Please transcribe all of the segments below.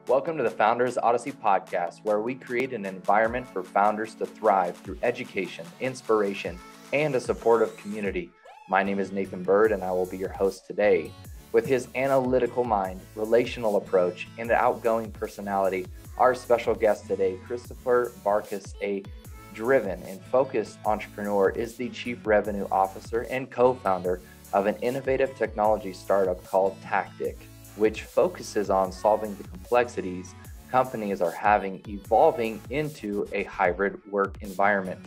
Welcome to the Founders Odyssey podcast, where we create an environment for founders to thrive through education, inspiration, and a supportive community. My name is Nathan Bird, and I will be your host today. With his analytical mind, relational approach, and outgoing personality, our special guest today, Christopher Barcus, a driven and focused entrepreneur, is the Chief Revenue Officer and co-founder of an innovative technology startup called Tactic, which focuses on solving the complexities companies are having evolving into a hybrid work environment.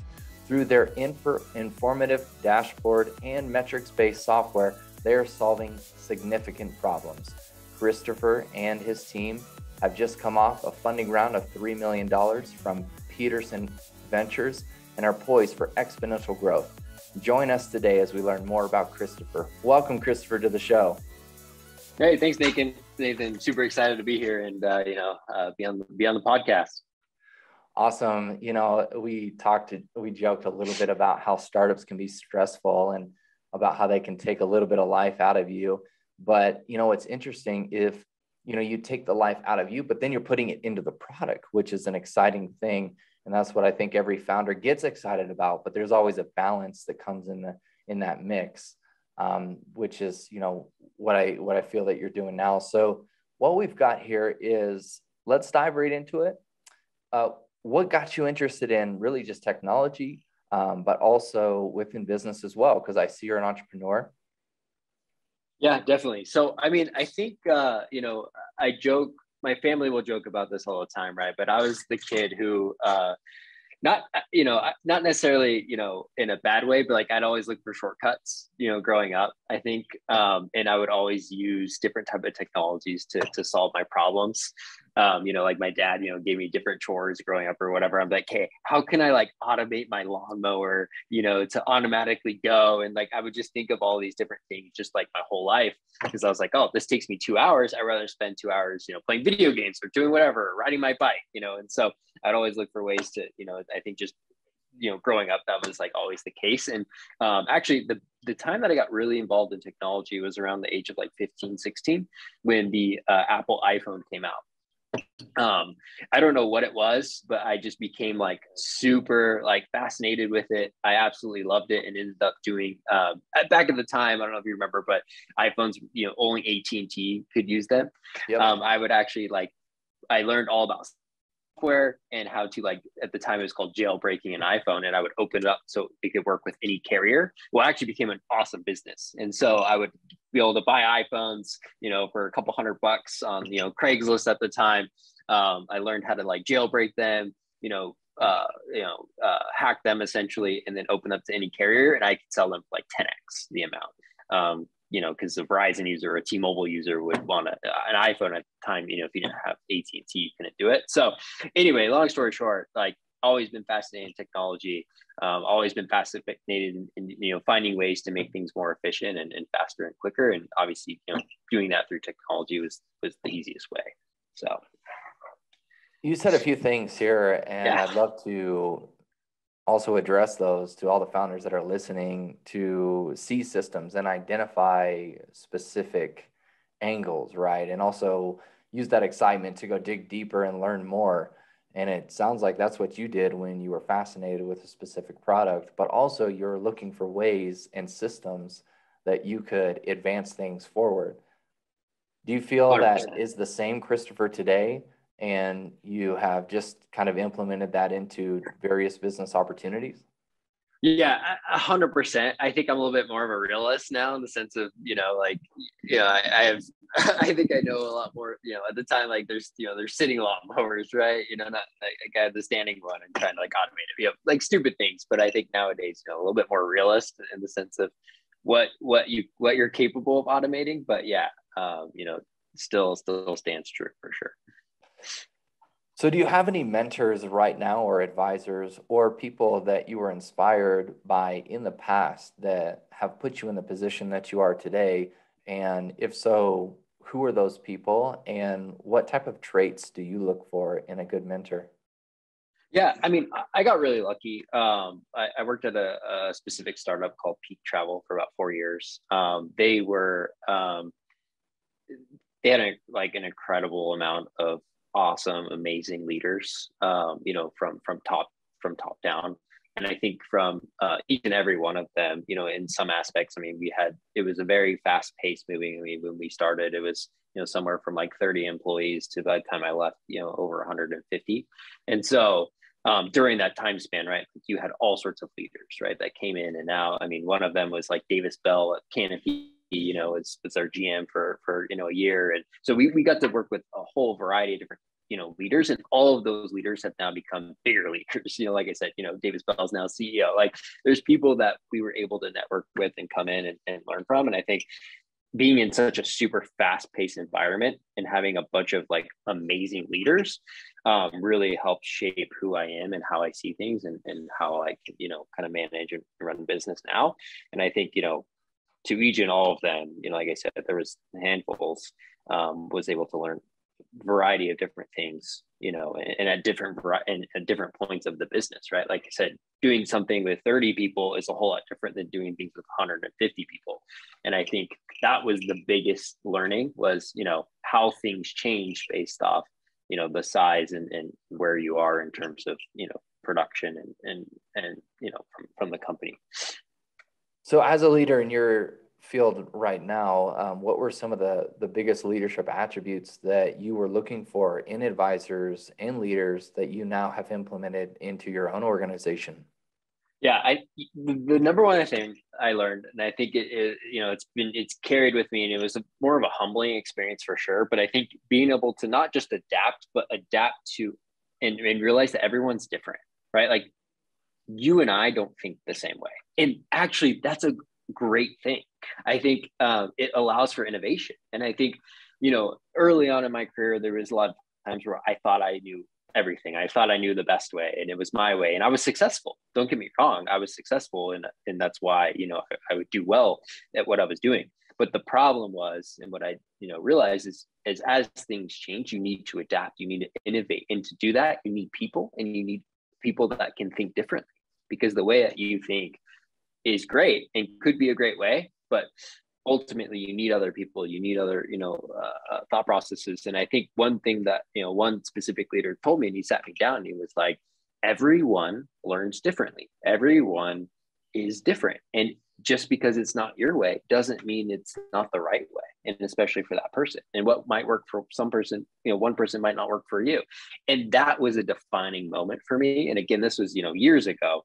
Through their informative dashboard and metrics-based software, they are solving significant problems. Christopher and his team have just come off a funding round of $3 million from Peterson Ventures and are poised for exponential growth. Join us today as we learn more about Christopher. Welcome, Christopher, to the show. Hey, thanks, Nathan. Super excited to be here and be on the podcast. Awesome. We joked a little bit about how startups can be stressful and about how they can take a little bit of life out of you. But it's interesting if you take the life out of you, but then you're putting it into the product, which is an exciting thing. And that's what I think every founder gets excited about. But there's always a balance that comes in that mix, which is what I feel that you're doing now. So what we've got here is, let's dive right into it. What got you interested in really just technology, but also within business as well? Because I see you're an entrepreneur. Yeah, definitely. So, I think, I joke, my family will joke about this all the time, right? But I was the kid who, not necessarily, in a bad way, but like I'd always look for shortcuts, growing up, I think. And I would always use different type of technologies to solve my problems. Like my dad, gave me different chores growing up or whatever. I'm like, hey, how can I like automate my lawnmower, to automatically go? And like, I would just think of all these different things, just like my whole life, because I was like, oh, this takes me 2 hours. I'd rather spend 2 hours, playing video games or doing whatever, or riding my bike, and so I'd always look for ways to, I think just, growing up, that was like always the case. And actually the time that I got really involved in technology was around the age of like 15, 16, when the Apple iPhone came out. I don't know what it was, but I just became like super like fascinated with it. I absolutely loved it and ended up doing back at the time, I don't know if you remember, but iPhones, only AT&T could use them. Yep. I would actually I learned all about software and how to, like, at the time it was called jailbreaking an iPhone, and I would open it up so it could work with any carrier. Well, it actually became an awesome business. And so I would be able to buy iPhones, for a couple $100 on, Craigslist at the time. I learned how to like jailbreak them, hack them essentially, and then open up to any carrier, and I could sell them for like 10x the amount. Because a Verizon user or a T-Mobile user would want an iPhone at the time, if you didn't have AT&T, you couldn't do it. So anyway, long story short, like always been fascinated in technology, always been fascinated in finding ways to make things more efficient and faster and quicker. And obviously, doing that through technology was the easiest way. So you said a few things here, and yeah, I'd love to also address those to all the founders that are listening, to see systems and identify specific angles, right? And also use that excitement to go dig deeper and learn more. And it sounds like that's what you did when you were fascinated with a specific product, but also you're looking for ways and systems that you could advance things forward. Do you feel 100%. That is the same Christopher today, and you have just kind of implemented that into various business opportunities? Yeah, 100%. I think I'm a little bit more of a realist now, in the sense of, I have, I think I know a lot more, at the time, like there's sitting lawnmowers, right? Not like I have the standing one and trying to like automate it, like stupid things. But I think nowadays, a little bit more realist in the sense of what you're capable of automating. But yeah, still stands true for sure. So do you have any mentors right now, or advisors, or people that you were inspired by in the past that have put you in the position that you are today? And if so, who are those people, and what type of traits do you look for in a good mentor? Yeah, I got really lucky. I worked at a specific startup called Peak Travel for about 4 years. They had an incredible amount of awesome, amazing leaders, from top down. And I think from each and every one of them, in some aspects, I mean, it was a very fast paced moving. I mean, when we started, it was, somewhere from like 30 employees to by the time I left, over 150. And so during that time span, right, you had all sorts of leaders, right, that came in and out. I mean, one of them was like Davis Bell at Canopy, it's our GM for a year. And so we got to work with a whole variety of different leaders, and all of those leaders have now become bigger leaders. Like I said, Davis Bell's now CEO. Like there's people that we were able to network with and come in and learn from. And I think being in such a super fast paced environment and having a bunch of like amazing leaders really helped shape who I am and how I see things, and how I can, kind of manage and run business now. And I think, to each and all of them, like I said, there was handfuls, was able to learn variety of different things, and at different points of the business, right? Like I said, doing something with 30 people is a whole lot different than doing things with 150 people. And I think that was the biggest learning was, how things change based off, the size and where you are in terms of, production and from the company. So as a leader in your field right now, what were some of the biggest leadership attributes that you were looking for in advisors and leaders that you now have implemented into your own organization? Yeah, the number one thing I learned, and I think it's carried with me, and it was more of a humbling experience for sure. But I think being able to not just adapt, but adapt to and realize that everyone's different, right? Like you and I don't think the same way, and actually that's a great thing. I think it allows for innovation. And I think, early on in my career, there was a lot of times where I thought I knew everything. I thought I knew the best way, and it was my way. And I was successful. Don't get me wrong. I was successful. And that's why, I would do well at what I was doing. But the problem was, and what I, realized is as things change, you need to adapt, you need to innovate. And to do that, you need people, and you need people that can think differently, because the way that you think is great and could be a great way, but ultimately you need other people, you need other, thought processes. And I think one thing that, one specific leader told me, and he sat me down and he was like, everyone learns differently. Everyone is different. And just because it's not your way doesn't mean it's not the right way. And especially for that person, and what might work for some person, one person might not work for you. And that was a defining moment for me. And again, this was, years ago,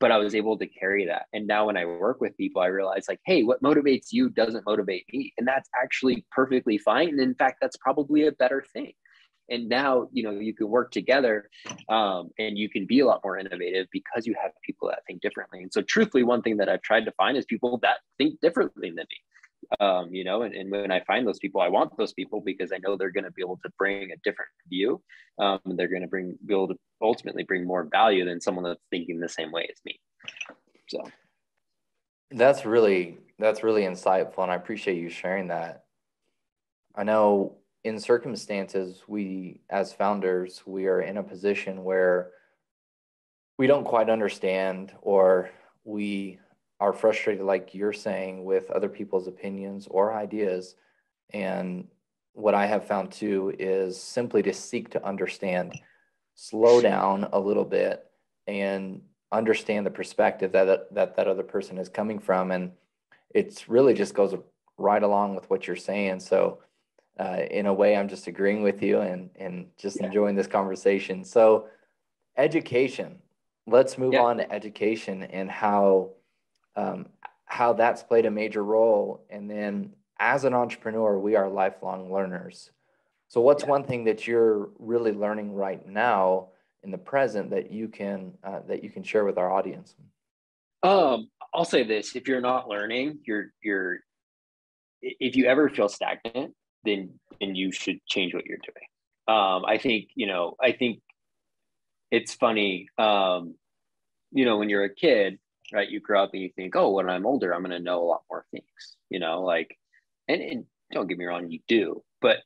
but I was able to carry that. And now when I work with people, I realize like, hey, what motivates you doesn't motivate me. And that's actually perfectly fine. And in fact, that's probably a better thing. And now, you can work together and you can be a lot more innovative because you have people that think differently. And so truthfully, one thing that I've tried to find is people that think differently than me. And when I find those people, I want those people because I know they're going to be able to bring a different view. They're going to be able to ultimately bring more value than someone that's thinking the same way as me. So that's really insightful, and I appreciate you sharing that. I know in circumstances, we as founders, we are in a position where we don't quite understand, or we are frustrated, like you're saying, with other people's opinions or ideas. And what I have found too is simply to seek to understand, slow down a little bit, and understand the perspective that other person is coming from. And it's really just goes right along with what you're saying. So in a way, I'm just agreeing with you and just enjoying this conversation. So education, let's move on to education and how that's played a major role. And then as an entrepreneur, we are lifelong learners. So what's one thing that you're really learning right now in the present that you can share with our audience? I'll say this: if you're not learning, if you ever feel stagnant, then you should change what you're doing. I think it's funny, when you're a kid, right? You grow up and you think, oh, when I'm older, I'm going to know a lot more things, and don't get me wrong, you do. But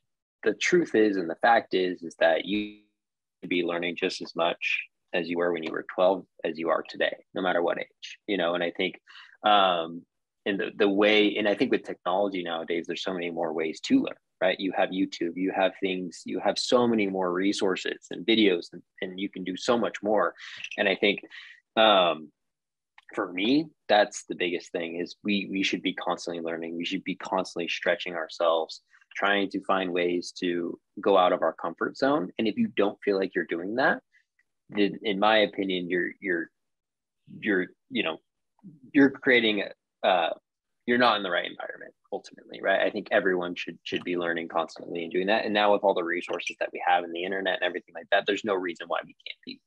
the truth is, and the fact is that you should be learning just as much as you were when you were 12 as you are today, no matter what age, and I think, and the way, and I think with technology nowadays, there's so many more ways to learn, right? You have YouTube, you have things, you have so many more resources and videos, and you can do so much more. And I think for me, that's the biggest thing is we should be constantly learning. We should be constantly stretching ourselves, trying to find ways to go out of our comfort zone. And if you don't feel like you're doing that, then in my opinion, you're creating you're not in the right environment ultimately, right? I think everyone should be learning constantly and doing that. And now with all the resources that we have in the internet and everything like that, there's no reason why we can't be,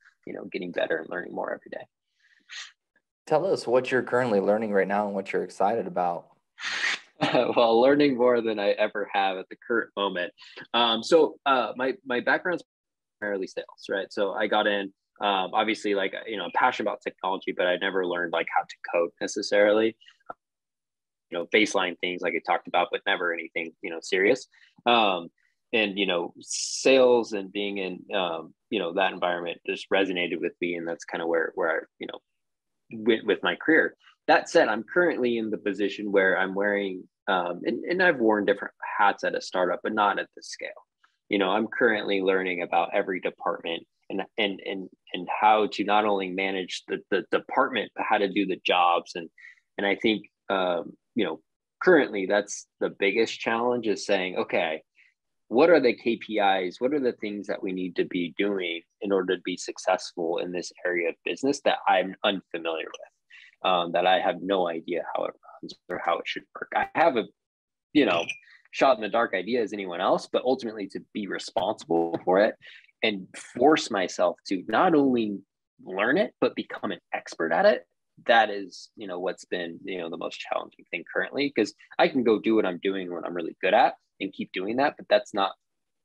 getting better and learning more every day. Tell us what you're currently learning right now and what you're excited about. Well, learning more than I ever have at the current moment. My background's primarily sales, right? So I got in, obviously, like, I'm passionate about technology, but I never learned like how to code necessarily. Baseline things like I talked about, but never anything, serious. And sales and being in, that environment just resonated with me, and that's kind of where I, went with my career. That said, I'm currently in the position where I'm wearing, and I've worn different hats at a startup, but not at this scale. I'm currently learning about every department and how to not only manage the department, but how to do the jobs. And I think, currently that's the biggest challenge is saying, okay, what are the KPIs? What are the things that we need to be doing in order to be successful in this area of business that I'm unfamiliar with, that I have no idea how it runs or how it should work? I have a, shot in the dark idea as anyone else, but ultimately to be responsible for it and force myself to not only learn it, but become an expert at it. That is, what's been, the most challenging thing currently, because I can go do what I'm doing, what I'm really good at, and keep doing that. But that's not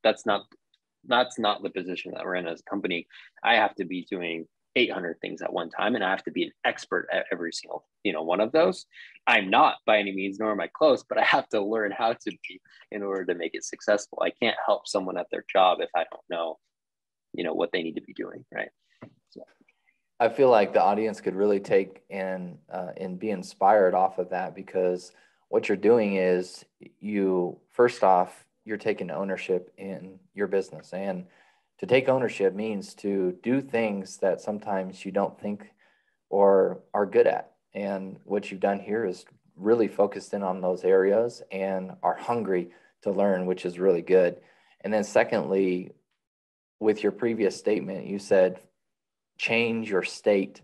the position that we're in as a company. I have to be doing 800 things at one time, and I have to be an expert at every single, one of those. I'm not by any means, nor am I close, but I have to learn how to be in order to make it successful. I can't help someone at their job if I don't know, what they need to be doing, right? So. I feel like the audience could really take and be inspired off of that, because what you're doing is first off, you're taking ownership in your business. And to take ownership means to do things that sometimes you don't think or are good at. And what you've done here is really focused in on those areas and are hungry to learn, which is really good. And then secondly, with your previous statement, you said, change your state.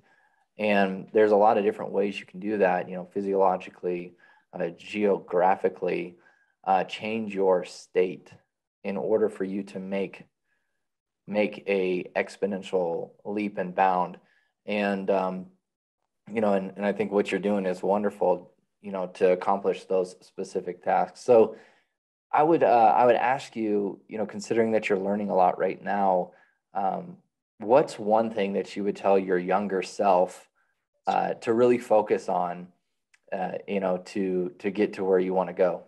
And there's a lot of different ways you can do that, physiologically, geographically, change your state in order for you to make a exponential leap and bound. And, and I think what you're doing is wonderful, to accomplish those specific tasks. So I would ask you, considering that you're learning a lot right now, what's one thing that you would tell your younger self to really focus on, to get to where you want to go?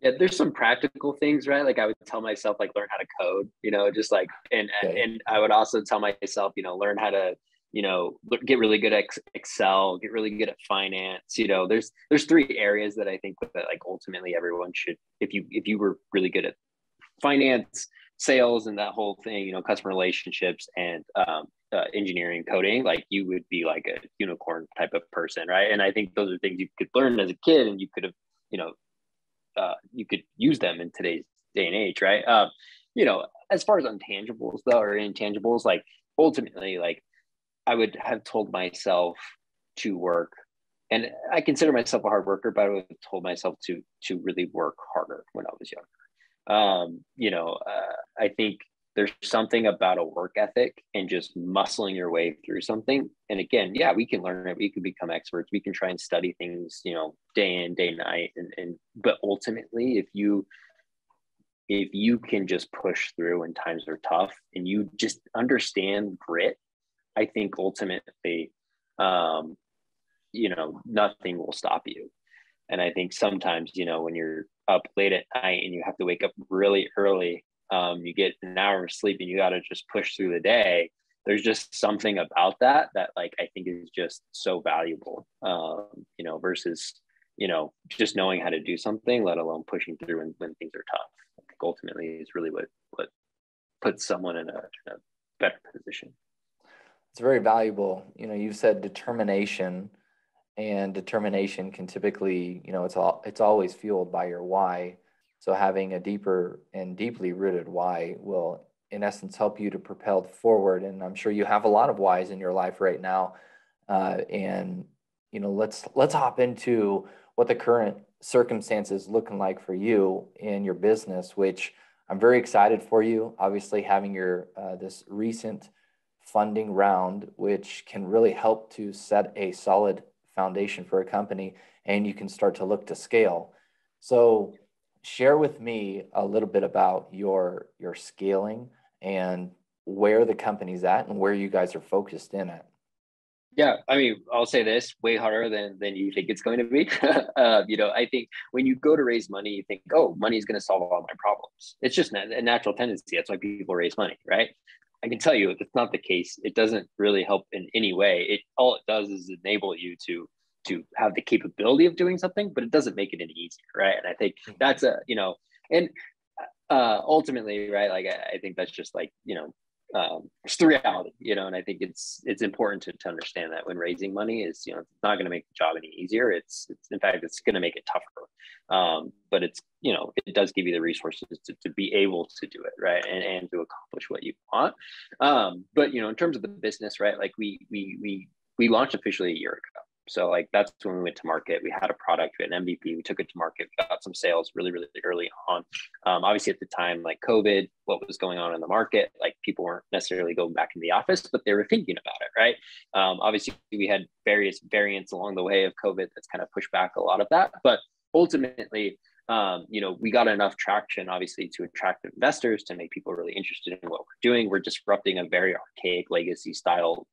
Yeah, there's some practical things, right? Like I would tell myself, like, learn how to code, just like, and I would also tell myself, learn how to, get really good at Excel, get really good at finance. There's three areas that I think that like ultimately everyone should, if you were really good at finance, sales, and that whole thing, customer relationships, and engineering, coding, like you would be like a unicorn type of person, right? And I think those are things you could learn as a kid, and you could have, you could use them in today's day and age, right? As far as intangibles though, or intangibles, like ultimately, like I would have told myself to work, and I consider myself a hard worker, but I would have told myself to really work harder when I was younger. I think there's something about a work ethic and just muscling your way through something. And again, yeah, we can learn it. We can become experts. We can try and study things, day in, day night. But ultimately, if you can just push through when times are tough and you just understand grit, I think ultimately, nothing will stop you. And I think sometimes, when you're up late at night and you have to wake up really early, you get an hour of sleep and you got to just push through the day. There's just something about that like I think is just so valuable, versus just knowing how to do something, let alone pushing through when things are tough. I think ultimately is really what puts someone in a better position. It's very valuable. You've said determination, and determination can typically, it's always fueled by your why. So having a deeper and deeply rooted why will, in essence, help you to propel forward. And I'm sure you have a lot of whys in your life right now. And let's hop into what the current circumstances looking like for you in your business, which I'm very excited for you. Obviously, having your this recent funding round, which can really help to set a solid foundation for a company, and you can start to look to scale. So share with me a little bit about your scaling and where the company's at and where you guys are focused in at. Yeah, I mean, I'll say this: way harder than you think it's going to be. I think when you go to raise money, you think, oh, money is going to solve all my problems. It's just a natural tendency. That's why people raise money, right? I can tell you it's not the case. It doesn't really help in any way. All it does is enable you to have the capability of doing something, but it doesn't make it any easier, right? And I think that's and ultimately, right? Like I think that's just like it's the reality, and I think it's important to understand that when raising money is, it's not going to make the job any easier. It's in fact, it's going to make it tougher. But it's, it does give you the resources to be able to do it, right. And to accomplish what you want. But, in terms of the business, right, like we launched officially a year ago. So like, that's when we went to market. We had a product, we had an MVP, we took it to market, we got some sales really, really early on. Obviously at the time, like COVID, what was going on in the market, like people weren't necessarily going back in the office, but they were thinking about it, right? Obviously we had various variants along the way of COVID that's kind of pushed back a lot of that. But ultimately, we got enough traction, obviously, to attract investors, to make people really interested in what we're doing. We're disrupting a very archaic legacy style,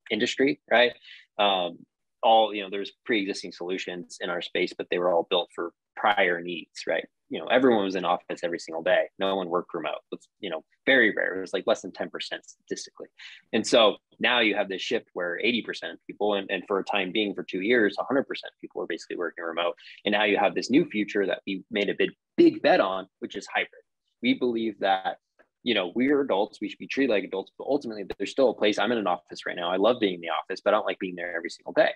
industry, right? There's pre-existing solutions in our space, but they were all built for prior needs, right? Everyone was in office every single day. No one worked remote. It's, very rare. It was like less than 10% statistically. And so now you have this shift where 80% of people, and for a time being, for 2 years, 100% of people are basically working remote. And now you have this new future that we made a big bet on, which is hybrid. We believe that we're adults, we should be treated like adults, but ultimately there's still a place. I'm in an office right now. I love being in the office, but I don't like being there every single day,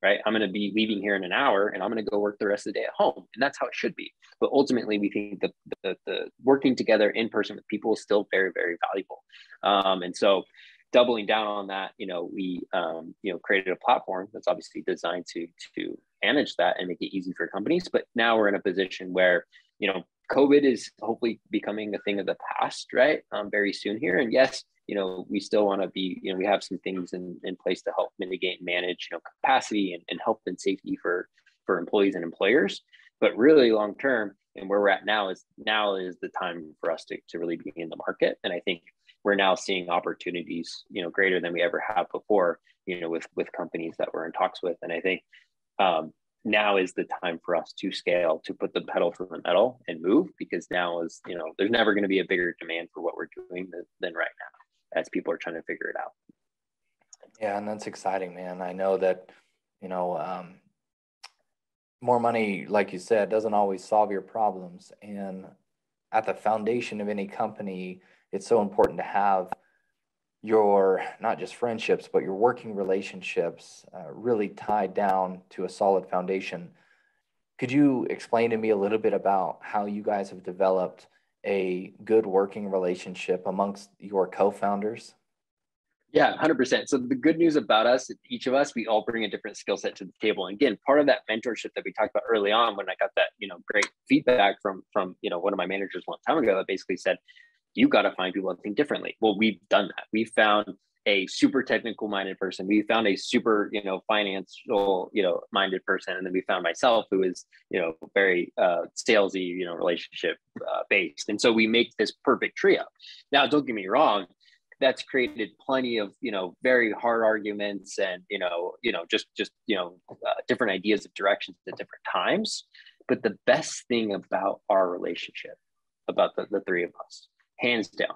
right? I'm going to be leaving here in an hour and I'm going to go work the rest of the day at home. And that's how it should be. But ultimately we think that the working together in person with people is still very, very valuable. And so doubling down on that, we created a platform that's obviously designed to manage that and make it easy for companies. But now we're in a position where, COVID is hopefully becoming a thing of the past, right? Very soon here. And yes, we still want to be, we have some things in place to help mitigate and manage, capacity and health and safety for employees and employers. But really long term, and where we're at now is the time for us to really be in the market. And I think we're now seeing opportunities, greater than we ever have before, with companies that we're in talks with. And I think now is the time for us to scale, to put the pedal to the metal and move, because now is, there's never going to be a bigger demand for what we're doing than right now, as people are trying to figure it out. Yeah, and that's exciting, man. I know that, more money, like you said, doesn't always solve your problems. And at the foundation of any company, it's so important to have your, not just friendships, but your working relationships really tied down to a solid foundation. Could you explain to me a little bit about how you guys have developed a good working relationship amongst your co-founders? Yeah, 100%. So the good news about us, each of us, we all bring a different skill set to the table. And again, part of that mentorship that we talked about early on, when I got that, great feedback from one of my managers one time ago, that basically said, you got to find people that think differently. Well, we've done that. We found a super technical minded person. We found a super, financial, minded person. And then we found myself, who is, very salesy, relationship based. And so we make this perfect trio. Now, don't get me wrong, that's created plenty of, very hard arguments and, different ideas of directions at different times. But the best thing about our relationship, about the three of us, hands down,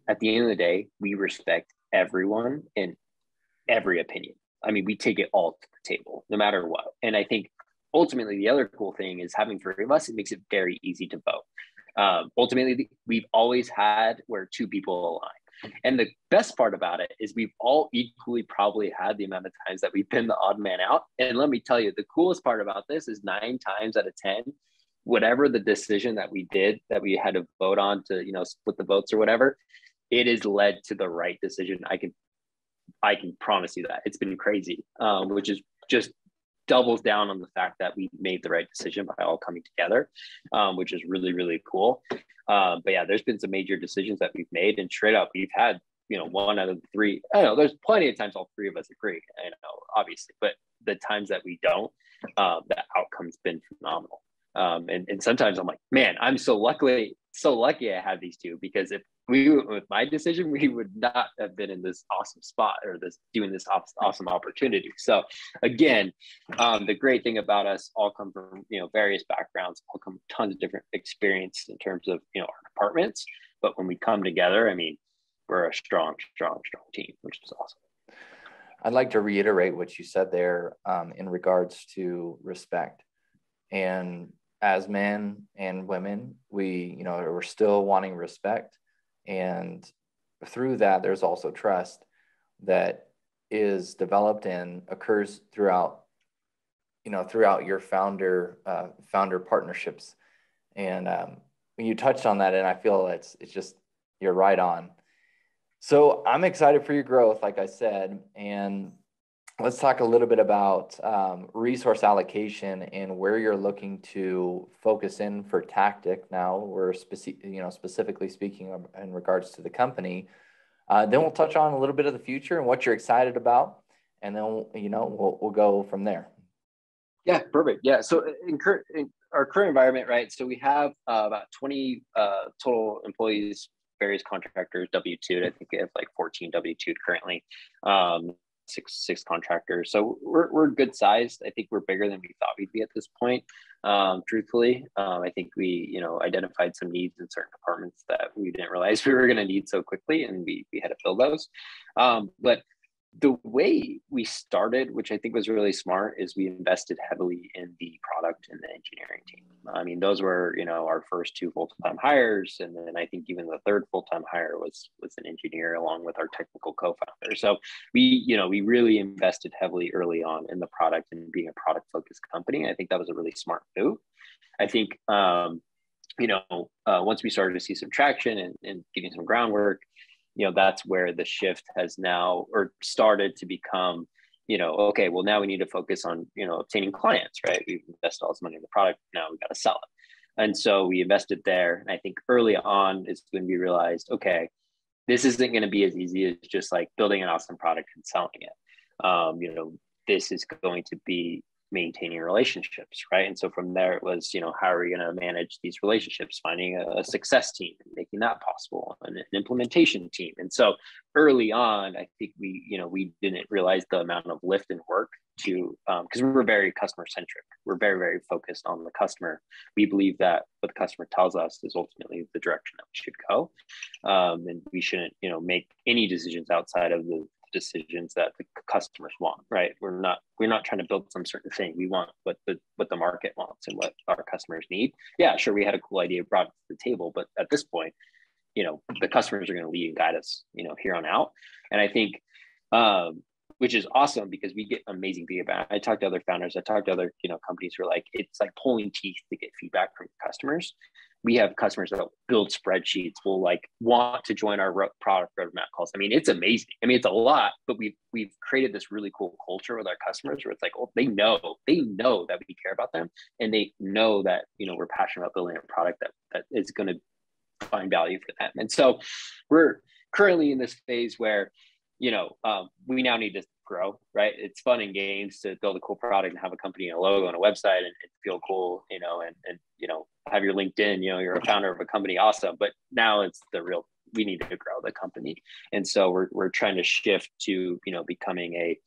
at the end of the day, we respect everyone and every opinion. I mean, we take it all to the table, no matter what. And I think ultimately, the other cool thing is having three of us, it makes it very easy to vote. Ultimately, we've always had where two people align. And the best part about it is we've all equally probably had the amount of times that we've been the odd man out. And let me tell you, the coolest part about this is 9 times out of 10, whatever the decision that we did that we had to vote on to, split the votes or whatever, it has led to the right decision. I can promise you that. It's been crazy, which is just doubles down on the fact that we made the right decision by all coming together, which is really, really cool. But yeah, there's been some major decisions that we've made, and straight up, we've had, 1 out of the 3. I know there's plenty of times all 3 of us agree, obviously, but the times that we don't, the outcome's been phenomenal. And sometimes I'm like, man, I'm so lucky I have these two, because if we went with my decision, we would not have been in this awesome spot or doing this awesome opportunity. So again, the great thing about us, all come from, various backgrounds, all come tons of different experience in terms of, our departments. But when we come together, I mean, we're a strong team, which is awesome. I'd like to reiterate what you said there in regards to respect. And as men and women, we're still wanting respect. And through that, there's also trust that is developed and occurs throughout your founder partnerships. And when you touched on that, and I feel it's just, you're right on. So I'm excited for your growth, like I said, and let's talk a little bit about resource allocation and where you're looking to focus in for tactic. Now we're specifically speaking in regards to the company. Then we'll touch on a little bit of the future and what you're excited about, and then we'll go from there. Yeah, perfect. Yeah, so in our current environment, right? So we have about 20 total employees, various contractors, W-2'd. I think we have like 14 W-2'd currently. Six contractors. So we're good sized. I think we're bigger than we thought we'd be at this point. Truthfully, I think we, identified some needs in certain departments that we didn't realize we were going to need so quickly, and we had to fill those. But the way we started, which I think was really smart, is we invested heavily in the product and the engineering team. I mean, those were, our first 2 full-time hires. And then I think even the third full-time hire was an engineer along with our technical co-founder. So we really invested heavily early on in the product and being a product-focused company. I think that was a really smart move. I think, once we started to see some traction and getting some groundwork, that's where the shift has now or started to become, okay, well, now we need to focus on, obtaining clients, right? We've invested all this money in the product. Now we got to sell it. And so we invested there. And I think early on is when we realized, okay, this isn't going to be as easy as just like building an awesome product and selling it. This is going to be maintaining relationships, right? And so from there it was, how are we going to manage these relationships, finding a success team and making that possible, and an implementation team. And so early on, I think we didn't realize the amount of lift and work to, because we're very customer centric. We're very, very focused on the customer. We believe that what the customer tells us is ultimately the direction that we should go. And we shouldn't, make any decisions outside of the decisions that the customers want, right? We're not trying to build some certain thing. We want what the market wants and what our customers need. Yeah, sure, we had a cool idea brought to the table, but at this point, the customers are going to lead and guide us, here on out. And I think, which is awesome because we get amazing feedback. I talk to other founders, I talk to other, companies who are like, it's like pulling teeth to get feedback from customers. We have customers that build spreadsheets, will like want to join our product roadmap calls. I mean, it's amazing. I mean, it's a lot, but we've created this really cool culture with our customers where it's like, oh, they know that we care about them, and they know that, we're passionate about building a product that is going to find value for them. And so we're currently in this phase where, we now need to grow, right? It's fun and games to build a cool product and have a company and a logo and a website and feel cool, and have your LinkedIn, you're a founder of a company. Awesome. But now it's we need to grow the company. And so we're trying to shift to, becoming a,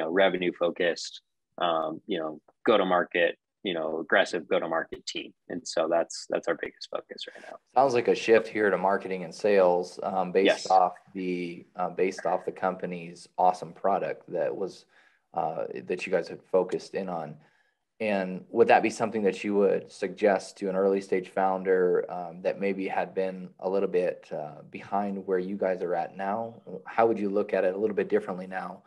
revenue focused, go-to-market, aggressive go-to-market team. And so that's our biggest focus right now. Sounds like a shift here to marketing and sales, based Yes. off the company's awesome product that was that you guys had focused in on. And would that be something that you would suggest to an early stage founder that maybe had been a little bit behind where you guys are at now? How would you look at it a little bit differently now?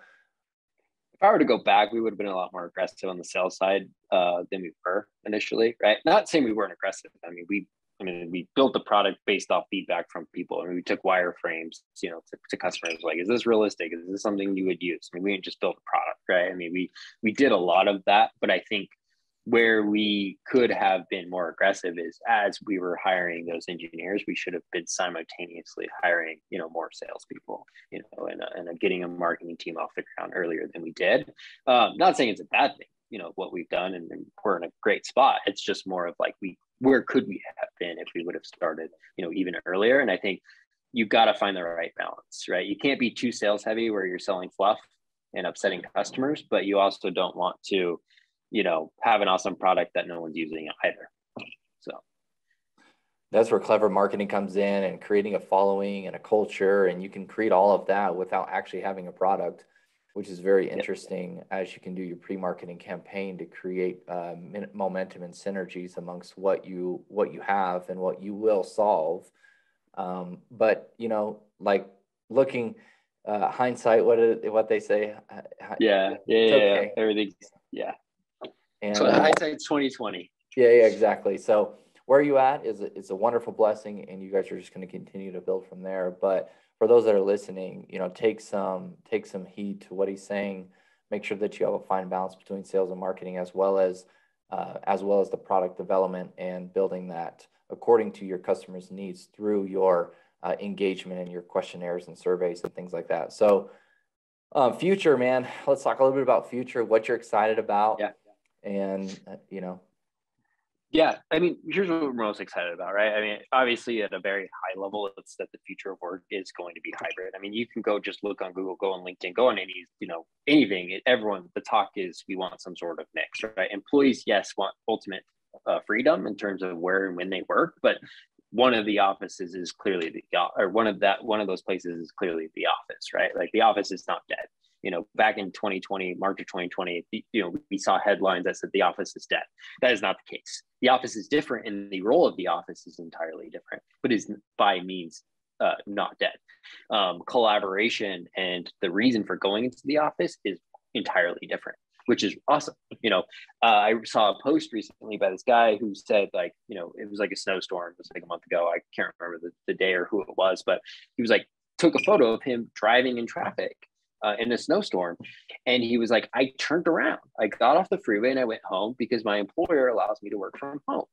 If I were to go back, we would have been a lot more aggressive on the sales side than we were initially, right? Not saying we weren't aggressive. We built the product based off feedback from people. I mean, we took wireframes, to customers, like, is this realistic? Is this something you would use? I mean, we didn't just build a product, right? I mean, we did a lot of that, but I think where we could have been more aggressive is as we were hiring those engineers, we should have been simultaneously hiring, more salespeople, and getting a marketing team off the ground earlier than we did. Not saying it's a bad thing, what we've done, and we're in a great spot. It's just more of like, where could we have been if we would have started, even earlier? And I think you've got to find the right balance, right? You can't be too sales heavy where you're selling fluff and upsetting customers, but you also don't want to, have an awesome product that no one's using either. So that's where clever marketing comes in, and creating a following and a culture. And you can create all of that without actually having a product, which is very interesting, as you can do your pre-marketing campaign to create momentum and synergies amongst what you have and what you will solve. But like looking hindsight, what they say. Okay. Everything's And so hindsight's 2020. Yeah, exactly. So where you at is a wonderful blessing, and you guys are just going to continue to build from there. But for those that are listening, take some heed to what he's saying. Make sure that you have a fine balance between sales and marketing, as well as the product development and building that according to your customers' needs through your engagement and your questionnaires and surveys and things like that. So future, man, let's talk a little bit about future, what you're excited about. Yeah. And, Yeah, I mean, here's what we're most excited about, right? I mean, obviously at a very high level, it's that the future of work is going to be hybrid. I mean, you can go just look on Google, go on LinkedIn, go on anything. Everyone, the talk is we want some sort of mix, right? Employees, yes, want ultimate freedom in terms of where and when they work, but one of the offices is clearly one of those places is clearly the office, right? Like the office is not dead. Back in 2020, March of 2020, we saw headlines that said the office is dead. That is not the case. The office is different, and the role of the office is entirely different, but is by means not dead. Collaboration and the reason for going into the office is entirely different, which is awesome. I saw a post recently by this guy who said, like, it was like a snowstorm. It was like a month ago. I can't remember the day or who it was, but he was like, took a photo of him driving in traffic in a snowstorm. And he was like, I turned around, I got off the freeway and I went home because my employer allows me to work from home.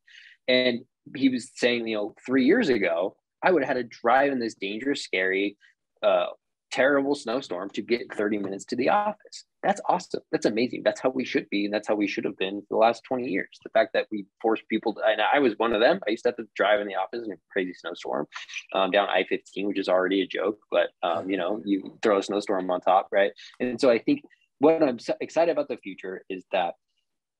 And he was saying, 3 years ago, I would have had to drive in this dangerous, scary, terrible snowstorm to get 30 minutes to the office. That's awesome. That's amazing. That's how we should be. And that's how we should have been for the last 20 years. The fact that we force people to, and I was one of them. I used to have to drive in the office in a crazy snowstorm down I-15, which is already a joke, but you throw a snowstorm on top, right? And so I think what I'm excited about the future is that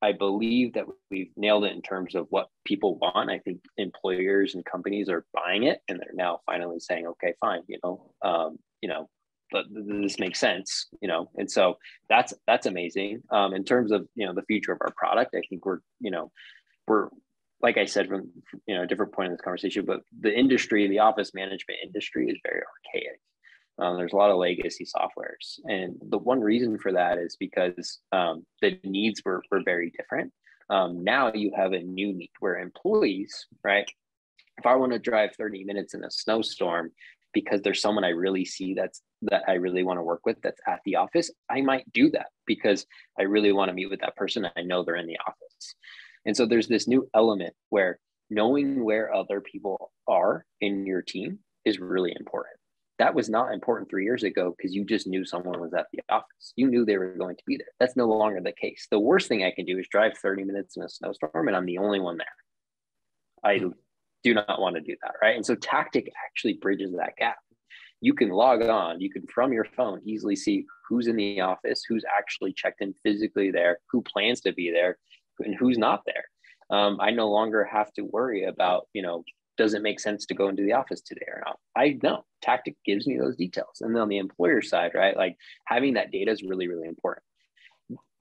I believe that we've nailed it in terms of what people want. I think employers and companies are buying it, and they're now finally saying, okay, fine, but this makes sense, and so that's amazing. In terms of, the future of our product, I think we're like I said, from a different point in this conversation, but the office management industry is very archaic. There's a lot of legacy softwares, and the one reason for that is because the needs were very different. Now you have a new need where employees, right? If I want to drive 30 minutes in a snowstorm because there's someone I really see that I really want to work with that's at the office, I might do that because I really want to meet with that person. I know they're in the office. And so there's this new element where knowing where other people are in your team is really important. That was not important 3 years ago because you just knew someone was at the office. You knew they were going to be there. That's no longer the case. The worst thing I can do is drive 30 minutes in a snowstorm and I'm the only one there. I do not want to do that, right? And so Tactic actually bridges that gap. You can log on, you can from your phone easily see who's in the office, who's actually checked in physically there, who plans to be there, and who's not there. I no longer have to worry about, does it make sense to go into the office today or not? I know Tactic gives me those details. And then on the employer side, right, like having that data is really, really important.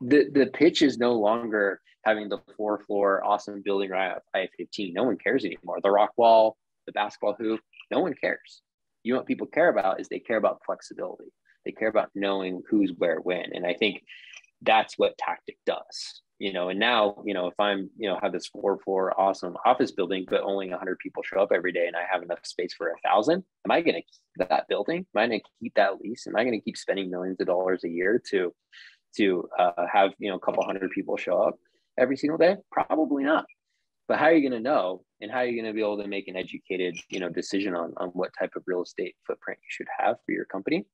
the pitch is no longer having the 4-floor awesome building right at I-15. No one cares anymore. The rock wall, the basketball hoop, no one cares. You know what people care about is they care about flexibility. They care about knowing who's where when. And I think that's what Tactic does. And now, if I'm, have this 4-floor awesome office building, but only 100 people show up every day and I have enough space for 1,000, am I going to keep that building? Am I going to keep that lease? Am I going to keep spending millions of dollars a year to have, a couple hundred people show up every single day? Probably not. But how are you going to know? And how are you going to be able to make an educated, decision on what type of real estate footprint you should have for your company?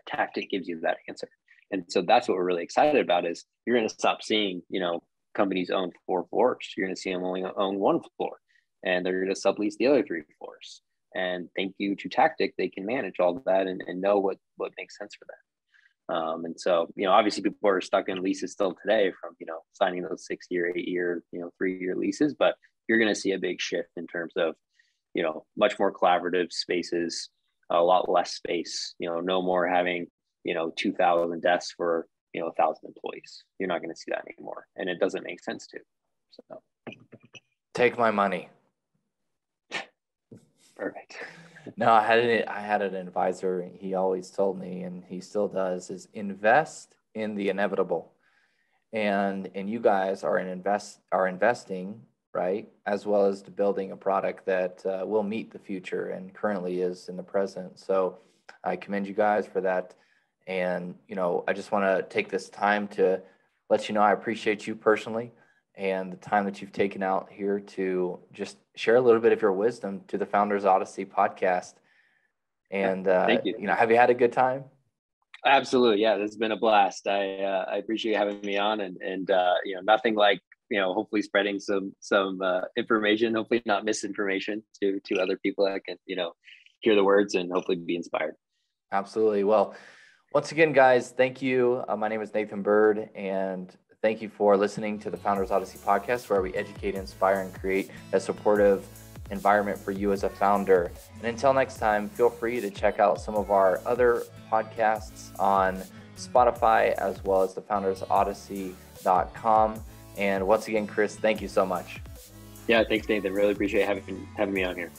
Tactic gives you that answer. And so that's what we're really excited about is you're going to stop seeing, companies own 4 floors. You're going to see them only own 1 floor, and they're going to sublease the other 3 floors. And thank you to Tactic, they can manage all of that and know what makes sense for them. And so, obviously people are stuck in leases still today from, signing those 6-year, 8-year, 3-year leases, but you're going to see a big shift in terms of, much more collaborative spaces, a lot less space, no more having, 2,000 desks for, 1,000 employees. You're not going to see that anymore. And it doesn't make sense to. So take my money. Perfect. No, I had an advisor. He always told me, and he still does, is invest in the inevitable. And you guys are investing, right, as well as to building a product that will meet the future and currently is in the present. So I commend you guys for that. And I just want to take this time to let you know I appreciate you personally and the time that you've taken out here to just share a little bit of your wisdom to the Founders Odyssey podcast. And thank you. Have you had a good time? Absolutely. Yeah, this has been a blast. I appreciate having me on, and nothing like, hopefully spreading some information, hopefully not misinformation to other people that can, hear the words and hopefully be inspired. Absolutely. Well, once again, guys, thank you. My name is Nathan Bird, and thank you for listening to the Founders Odyssey podcast, where we educate, inspire, and create a supportive environment for you as a founder. And until next time, feel free to check out some of our other podcasts on Spotify, as well as the foundersodyssey.com. And once again, Chris, thank you so much. Yeah, thanks, Nathan. Really appreciate having me on here.